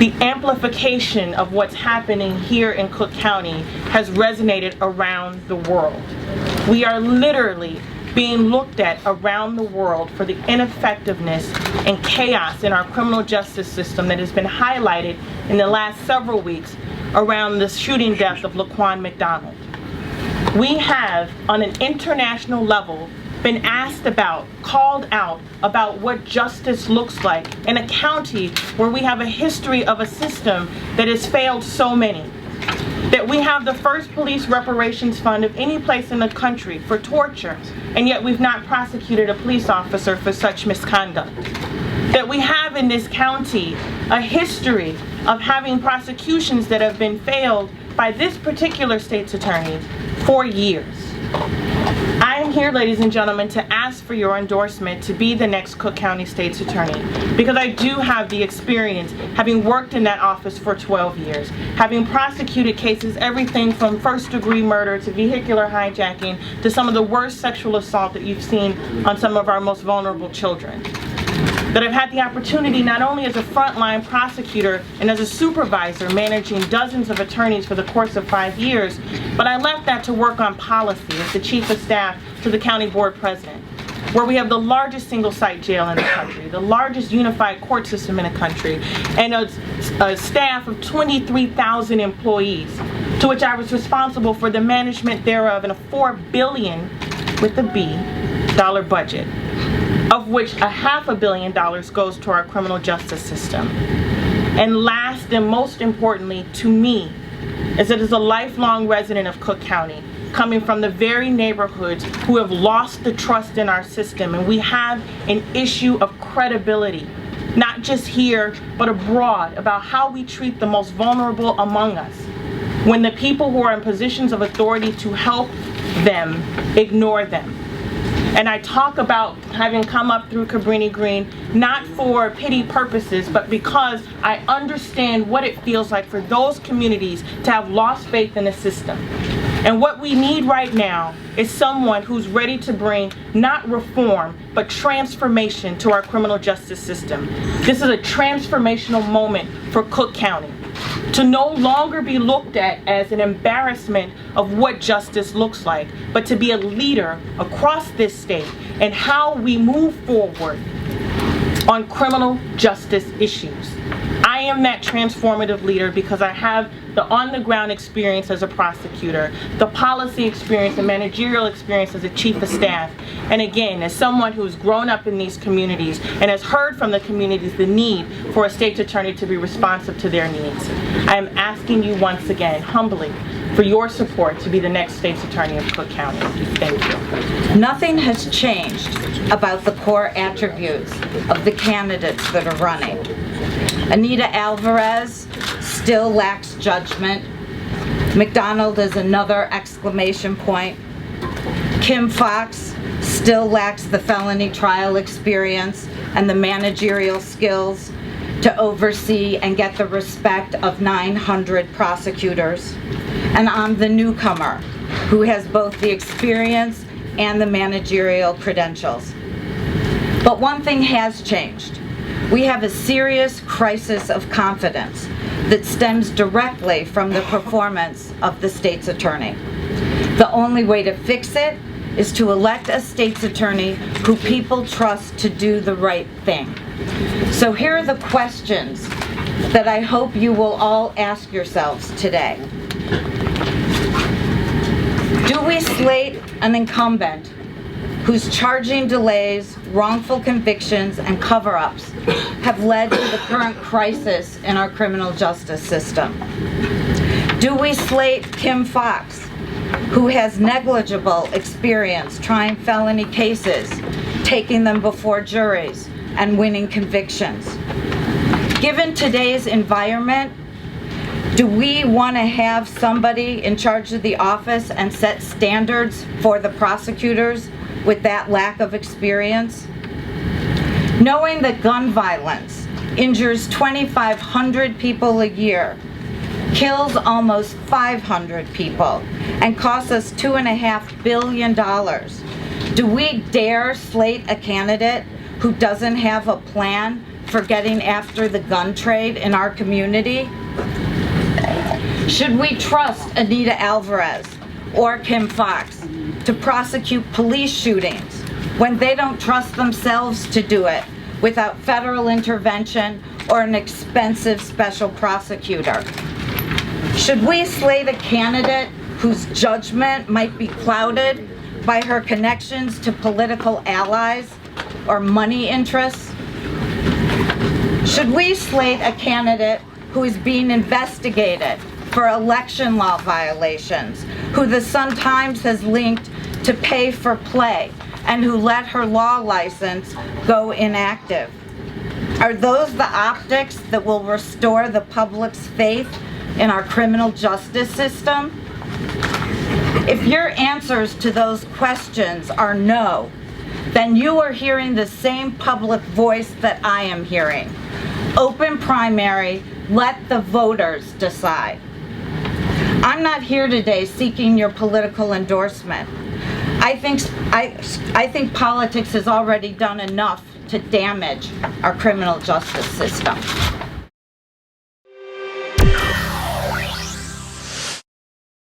the amplification of what's happening here in Cook County has resonated around the world. We are literally being looked at around the world for the ineffectiveness and chaos in our criminal justice system that has been highlighted in the last several weeks around the shooting death of Laquan McDonald. We have, on an international level, been asked about, called out about what justice looks like in a county where we have a history of a system that has failed so many. That we have the first police reparations fund of any place in the country for torture, and yet we've not prosecuted a police officer for such misconduct. That we have in this county a history of having prosecutions that have been failed by this particular state's attorney for years. I am here, ladies and gentlemen, to ask for your endorsement to be the next Cook County State's Attorney, because I do have the experience, having worked in that office for 12 years, having prosecuted cases everything from first-degree murder to vehicular hijacking to some of the worst sexual assault that you've seen on some of our most vulnerable children. That I've had the opportunity not only as a frontline prosecutor and as a supervisor managing dozens of attorneys for the course of 5 years, but I left that to work on policy as the chief of staff to the county board president, where we have the largest single site jail in the country, the largest unified court system in the country, and a staff of 23,000 employees, to which I was responsible for the management thereof in a $4 billion, with a B, dollar budget, of which $500 million goes to our criminal justice system. And last and most importantly to me, is that as a lifelong resident of Cook County, coming from the very neighborhoods who have lost the trust in our system, and we have an issue of credibility, not just here, but abroad, about how we treat the most vulnerable among us, when the people who are in positions of authority to help them ignore them. And I talk about having come up through Cabrini Green, not for pity purposes, but because I understand what it feels like for those communities to have lost faith in the system. And what we need right now is someone who's ready to bring not reform, but transformation to our criminal justice system. This is a transformational moment for Cook County, to no longer be looked at as an embarrassment of what justice looks like, but to be a leader across this state and how we move forward on criminal justice issues. I am that transformative leader because I have the on-the-ground experience as a prosecutor, the policy experience and managerial experience as a chief of staff, and again, as someone who's grown up in these communities and has heard from the communities the need for a state's attorney to be responsive to their needs. I am asking you once again, humbly, for your support to be the next state's attorney of Cook County. Thank you. Nothing has changed about the core attributes of the candidates that are running. Anita Alvarez still lacks judgment. McDonald is another exclamation point. Kim Foxx still lacks the felony trial experience and the managerial skills to oversee and get the respect of 900 prosecutors. And I'm the newcomer who has both the experience and the managerial credentials. But one thing has changed. We have a serious crisis of confidence that stems directly from the performance of the state's attorney. The only way to fix it is to elect a state's attorney who people trust to do the right thing. So here are the questions that I hope you will all ask yourselves today. Do we slate an incumbent whose charging delays, wrongful convictions, and cover-ups have led to the current crisis in our criminal justice system? Do we slate Kim Foxx, who has negligible experience trying felony cases, taking them before juries, and winning convictions? Given today's environment, do we want to have somebody in charge of the office and set standards for the prosecutors with that lack of experience? Knowing that gun violence injures 2,500 people a year, kills almost 500 people, and costs us $2.5 billion, do we dare slate a candidate who doesn't have a plan for getting after the gun trade in our community? Should we trust Anita Alvarez or Kim Foxx to prosecute police shootings when they don't trust themselves to do it without federal intervention or an expensive special prosecutor? Should we slate a candidate whose judgment might be clouded by her connections to political allies or money interests? Should we slate a candidate who is being investigated for election law violations, who the Sun-Times has linked to pay for play, and who let her law license go inactive? Are those the optics that will restore the public's faith in our criminal justice system? If your answers to those questions are no, then you are hearing the same public voice that I am hearing. Open primary, let the voters decide. I'm not here today seeking your political endorsement. I think politics has already done enough to damage our criminal justice system.